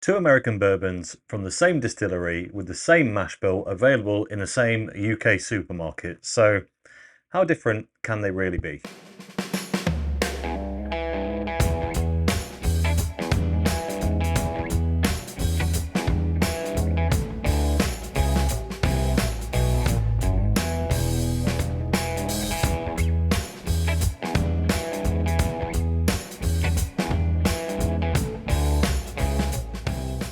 Two American bourbons from the same distillery with the same mash bill available in the same UK supermarket. So, how different can they really be?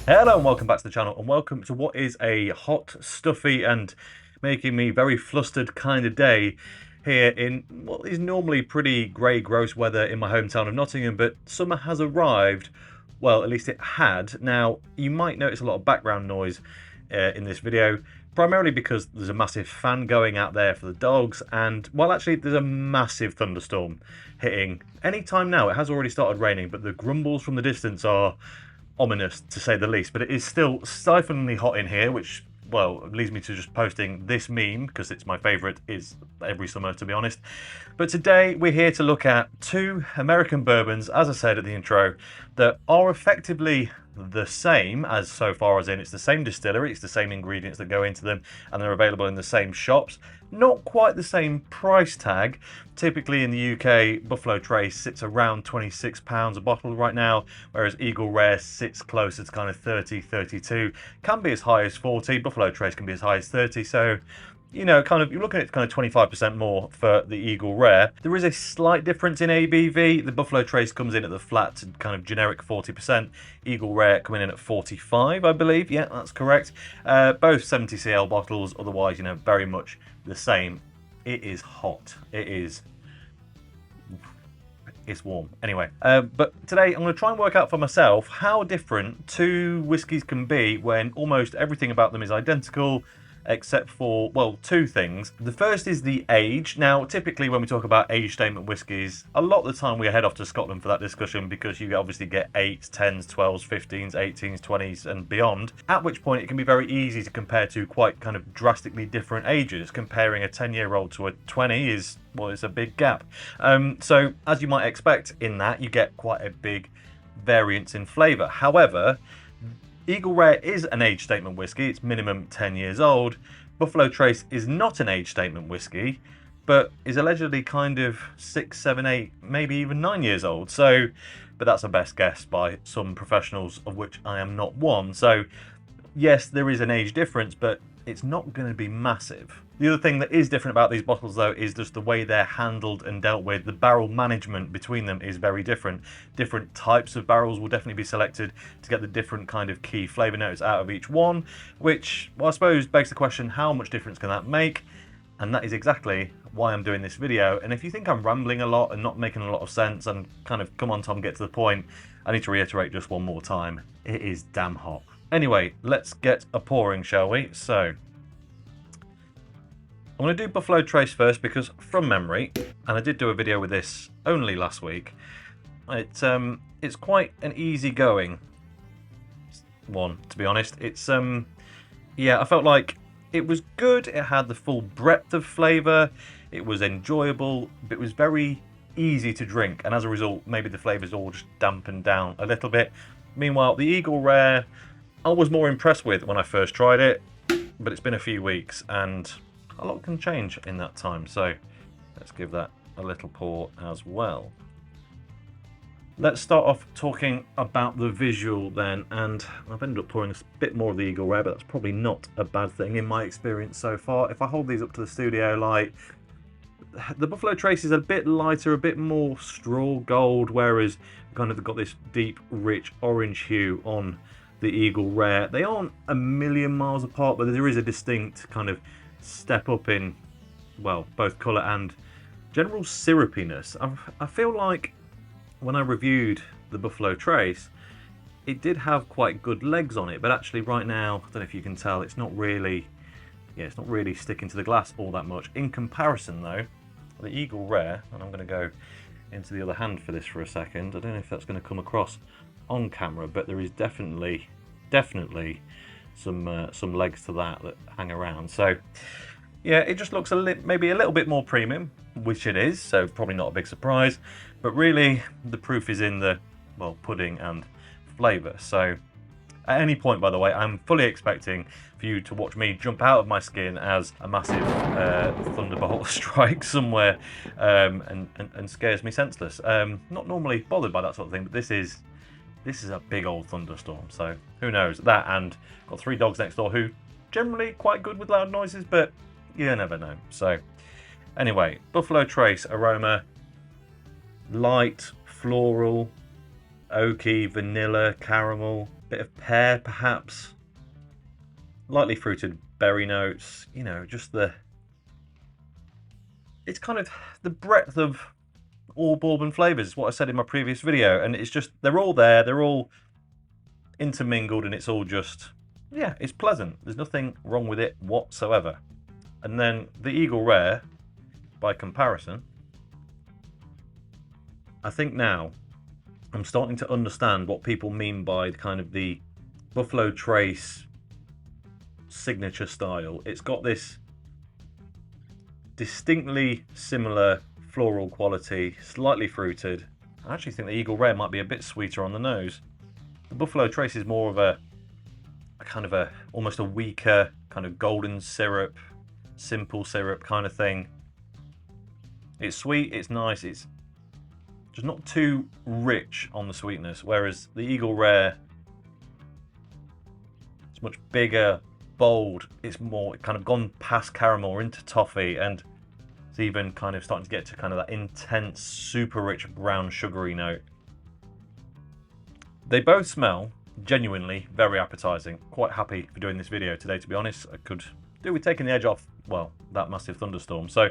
Hello and welcome back to the channel, and welcome to what is a hot, stuffy and making me very flustered kind of day here in what is normally pretty grey, gross weather in my hometown of Nottingham, but summer has arrived. Well, at least it had. Now, you might notice a lot of background noise in this video, primarily because there's a massive fan going out there for the dogs, and, well, actually, there's a massive thunderstorm hitting any time now. It has already started raining, but the grumbles from the distance are ominous, to say the least. But it is still stiflingly hot in here, which, well, leads me to just posting this meme because it's my favourite is every summer, to be honest. But today we're here to look at two American bourbons, as I said at the intro, that are effectively the same, as so far as in it's the same distillery, it's the same ingredients that go into them, and they're available in the same shops. Not quite the same price tag. Typically in the UK, Buffalo Trace sits around £26 a bottle right now, whereas Eagle Rare sits closer to kind of 30, 32. Can be as high as 40. Buffalo Trace can be as high as 30. So, you know, kind of you're looking at kind of 25% more for the Eagle Rare. There is a slight difference in ABV. The Buffalo Trace comes in at the flat kind of generic 40%. Eagle Rare coming in at 45, I believe. Yeah, that's correct. Both 70cl bottles, otherwise, you know, very much the same. It is hot. It's warm. Anyway, but today I'm going to try and work out for myself how different two whiskies can be when almost everything about them is identical, except for, well, two things. The first is the age. Now, typically when we talk about age statement whiskies, a lot of the time we head off to Scotland for that discussion because you obviously get 8s, 10s, 12s, 15s, 18s, 20s and beyond, at which point it can be very easy to compare two quite kind of drastically different ages. Comparing a 10-year-old to a 20 is, well, it's a big gap. So as you might expect in that, you get quite a big variance in flavour. However, Eagle Rare is an age statement whiskey. It's minimum 10 years old. Buffalo Trace is not an age statement whiskey, but is allegedly kind of 6, 7, 8, maybe even 9 years old. So, but that's a best guess by some professionals, of which I am not one. So, yes, there is an age difference, but it's not going to be massive. The other thing that is different about these bottles, though, is just the way they're handled and dealt with. The barrel management between them is very different. Different types of barrels will definitely be selected to get the different kind of key flavour notes out of each one, which, well, I suppose begs the question, how much difference can that make? And that is exactly why I'm doing this video. And if you think I'm rambling a lot and not making a lot of sense and kind of, come on, Tom, get to the point, I need to reiterate just one more time. It is damn hot. Anyway, let's get a pouring, shall we? So, I'm going to do Buffalo Trace first because, from memory, and I did do a video with this only last week, it's quite an easy-going one, to be honest. It's, yeah, I felt like it was good. It had the full breadth of flavour. It was enjoyable, but it was very easy to drink, and as a result, maybe the flavours all just dampened down a little bit. Meanwhile, the Eagle Rare, I was more impressed with when I first tried it, but it's been a few weeks, and a lot can change in that time, so let's give that a little pour as well. Let's start off talking about the visual then, and I've ended up pouring a bit more of the Eagle Rare, but that's probably not a bad thing in my experience so far. If I hold these up to the studio light, the Buffalo Trace is a bit lighter, a bit more straw gold, whereas kind of got this deep, rich orange hue on the Eagle Rare. They aren't a million miles apart, but there is a distinct kind of step up in, well, both colour and general syrupiness. I feel like when I reviewed the Buffalo Trace, it did have quite good legs on it, but actually right now, I don't know if you can tell, it's not really, yeah, it's not really sticking to the glass all that much. In comparison though, the Eagle Rare, and I'm going to go into the other hand for this for a second, I don't know if that's going to come across on camera, but there is definitely some legs to that hang around. So yeah, it just looks maybe a little bit more premium, which it is, so probably not a big surprise, but really the proof is in the, well, pudding and flavour. So At any point, by the way, I'm fully expecting for you to watch me jump out of my skin as a massive thunderbolt strikes somewhere and scares me senseless. Not normally bothered by that sort of thing, but this is a big old thunderstorm, so who knows. That, and got 3 dogs next door who generally quite good with loud noises, but you never know. So anyway, Buffalo Trace aroma, light, floral, oaky, vanilla, caramel, bit of pear perhaps, lightly fruited berry notes, you know, just it's kind of the breadth of all bourbon flavours, is what I said in my previous video, and it's just, they're all there, they're all intermingled, and it's all just, yeah, it's pleasant. There's nothing wrong with it whatsoever. And then the Eagle Rare, by comparison, I think now I'm starting to understand what people mean by kind of the Buffalo Trace signature style. It's got this distinctly similar floral quality, slightly fruited. I actually think the Eagle Rare might be a bit sweeter on the nose. The Buffalo Trace is more of a kind of almost a weaker kind of golden syrup, simple syrup kind of thing. It's sweet, it's nice, it's just not too rich on the sweetness, whereas the Eagle Rare, it's much bigger, bold, it's more kind of gone past caramel into toffee, and it's even kind of starting to get to kind of that intense, super rich brown sugary note. They both smell genuinely very appetizing. Quite happy for doing this video today, to be honest. I could do with taking the edge off, well, that massive thunderstorm. So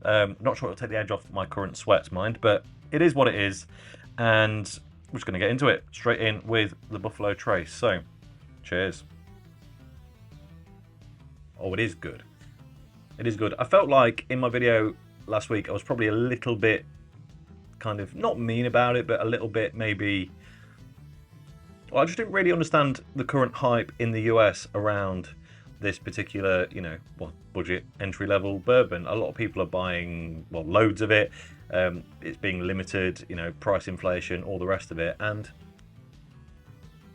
not sure it'll take the edge off my current sweat, mind, but it is what it is, and we're just going to get into it straight in with the Buffalo Trace. So cheers. Oh, it is good. It is good. I felt like in my video last week I was probably a little bit kind of not mean about it, but a little bit maybe, well, I just didn't really understand the current hype in the US around this particular, you know, well, budget entry-level bourbon. A lot of people are buying, well, loads of it. It's being limited, you know, price inflation, all the rest of it. And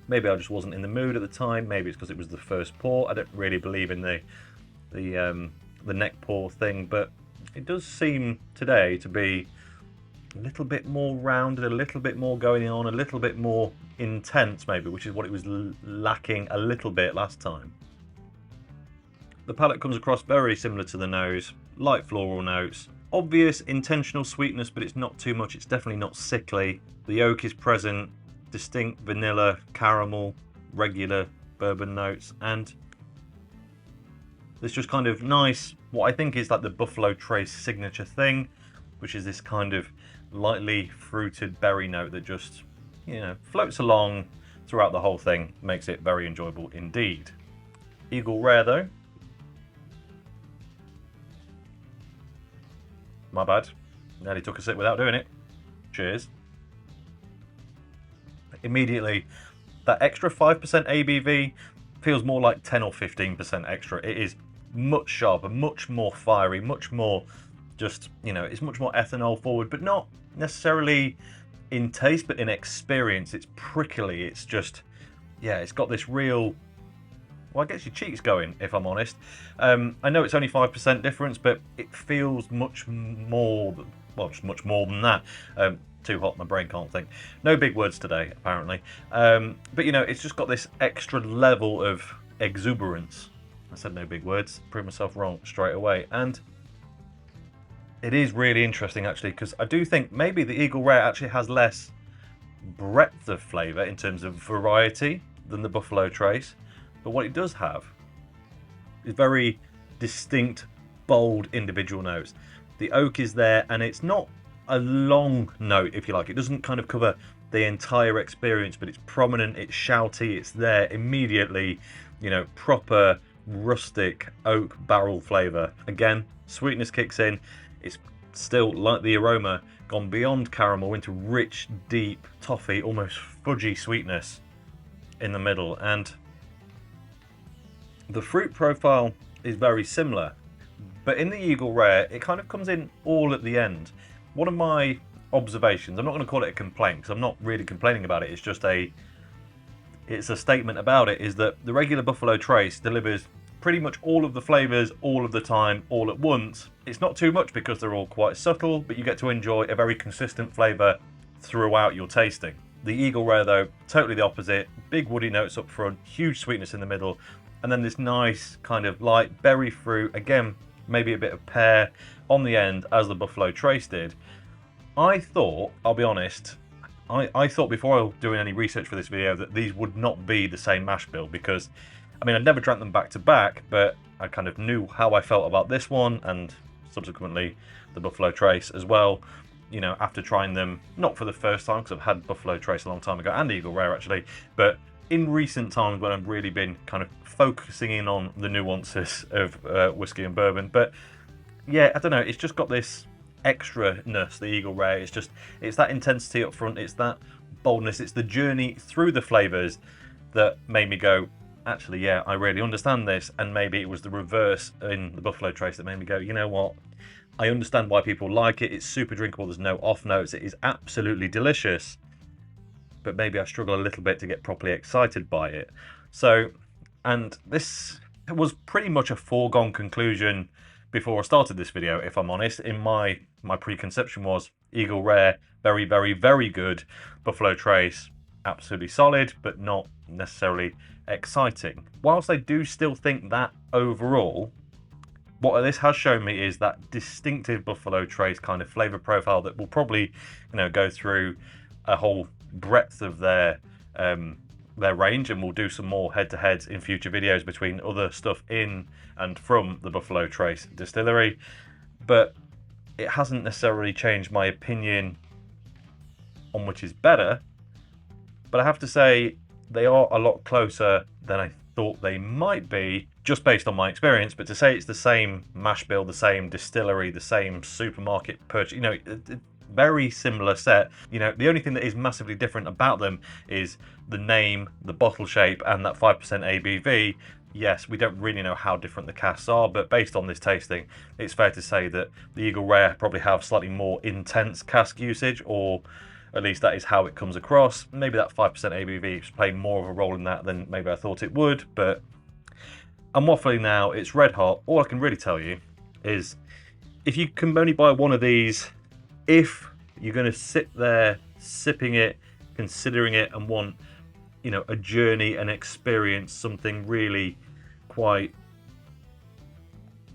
maybe I just wasn't in the mood at the time. Maybe it's because it was the first pour. I don't really believe in the neck pour thing, but it does seem today to be a little bit more rounded, a little bit more going on, a little bit more intense maybe, which is what it was lacking a little bit last time. The palate comes across very similar to the nose, light floral notes, obvious intentional sweetness, but it's not too much, it's definitely not sickly. The oak is present, distinct vanilla, caramel, regular bourbon notes, and there's just kind of nice, what I think is like the Buffalo Trace signature thing, which is this kind of lightly fruited berry note that just, you know, floats along throughout the whole thing, makes it very enjoyable indeed. Eagle Rare though, my bad, nearly took a sip without doing it. Cheers. Immediately, that extra 5% ABV feels more like 10 or 15% extra. It is much sharper, much more fiery, much more just, you know, it's much more ethanol forward, but not necessarily in taste, but in experience. It's prickly, it's just, yeah, it's got this real, well, it gets your cheeks going, if I'm honest. I know it's only 5% difference, but it feels much more, well, just much more than that. Too hot, my brain can't think. No big words today, apparently. But, you know, it's just got this extra level of exuberance. I said no big words, proved myself wrong straight away. And it is really interesting, actually, because I do think maybe the Eagle Rare actually has less breadth of flavour in terms of variety than the Buffalo Trace. But what it does have is very distinct, bold individual notes. The oak is there, and it's not a long note, if you like. It doesn't kind of cover the entire experience, but it's prominent, it's shouty, it's there immediately, you know, proper rustic oak barrel flavour. Again, sweetness kicks in. It's still, like the aroma, gone beyond caramel into rich, deep toffee, almost fudgy sweetness in the middle. And the fruit profile is very similar, but in the Eagle Rare, it kind of comes in all at the end. One of my observations, I'm not going to call it a complaint because I'm not really complaining about it, it's just it's a statement about it, is that the regular Buffalo Trace delivers pretty much all of the flavours all of the time, all at once. It's not too much because they're all quite subtle, but you get to enjoy a very consistent flavour throughout your tasting. The Eagle Rare though, totally the opposite. Big woody notes up front, huge sweetness in the middle, and then this nice kind of light berry fruit, again maybe a bit of pear on the end as the Buffalo Trace did. I thought, I'll be honest, I thought before doing any research for this video that these would not be the same mash bill, because I mean, I'd never drank them back to back, but I kind of knew how I felt about this one and subsequently the Buffalo Trace as well. You know, after trying them, not for the first time, because I've had Buffalo Trace a long time ago, and Eagle Rare actually, but in recent times when I've really been kind of focusing in on the nuances of whiskey and bourbon. But yeah, I don't know, it's just got this extra-ness, the Eagle Rare. It's that intensity up front, it's that boldness, it's the journey through the flavours that made me go, actually, yeah, I really understand this. And maybe it was the reverse in the Buffalo Trace that made me go, you know what, I understand why people like it. It's super drinkable, there's no off notes, it is absolutely delicious, but maybe I struggle a little bit to get properly excited by it. So, and this was pretty much a foregone conclusion before I started this video, if I'm honest. In my preconception was Eagle Rare, very, very, very good. Buffalo Trace, absolutely solid, but not necessarily exciting. Whilst I do still think that overall, what this has shown me is that distinctive Buffalo Trace kind of flavour profile that will probably, you know, go through a whole breadth of their range, and we'll do some more head-to-heads in future videos between other stuff in and from the Buffalo Trace distillery. But it hasn't necessarily changed my opinion on which is better, but I have to say they are a lot closer than I thought they might be, just based on my experience. But to say it's the same mash bill, the same distillery, the same supermarket purchase, you know, very similar set. You know, the only thing that is massively different about them is the name, the bottle shape, and that 5% ABV. Yes, we don't really know how different the casks are, but based on this tasting, it's fair to say that the Eagle Rare probably have slightly more intense cask usage, or at least that is how it comes across. Maybe that 5% ABV is playing more of a role in that than maybe I thought it would, but I'm waffling now. It's red hot. All I can really tell you is if you can only buy one of these, if you're going to sit there sipping it, considering it, and want, you know, a journey and experience something really quite,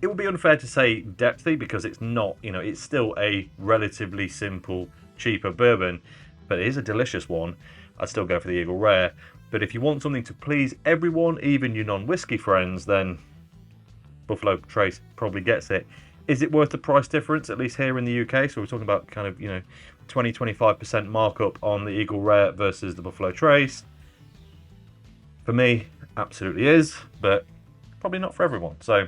it would be unfair to say depthy, because it's not, you know, it's still a relatively simple, cheaper bourbon, but it is a delicious one. I'd still go for the Eagle Rare. But if you want something to please everyone, even your non-whiskey friends, then Buffalo Trace probably gets it. Is it worth the price difference, at least here in the UK? So we're talking about kind of, you know, 20-25% markup on the Eagle Rare versus the Buffalo Trace. For me, absolutely is, but probably not for everyone. So,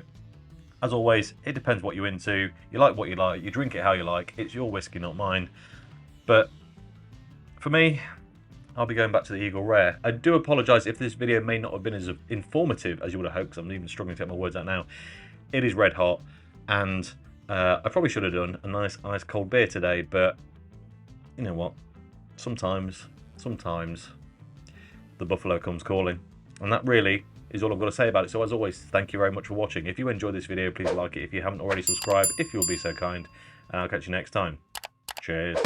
as always, it depends what you're into. You like what you like, you drink it how you like. It's your whiskey, not mine. But for me, I'll be going back to the Eagle Rare. I do apologise if this video may not have been as informative as you would have hoped, because I'm even struggling to get my words out now. It is red hot, and I probably should have done a nice ice cold beer today, but you know what? Sometimes the buffalo comes calling, and that really is all I've got to say about it. So as always, thank you very much for watching. If you enjoyed this video, please like it. If you haven't already, subscribe if you'll be so kind, and I'll catch you next time. Cheers.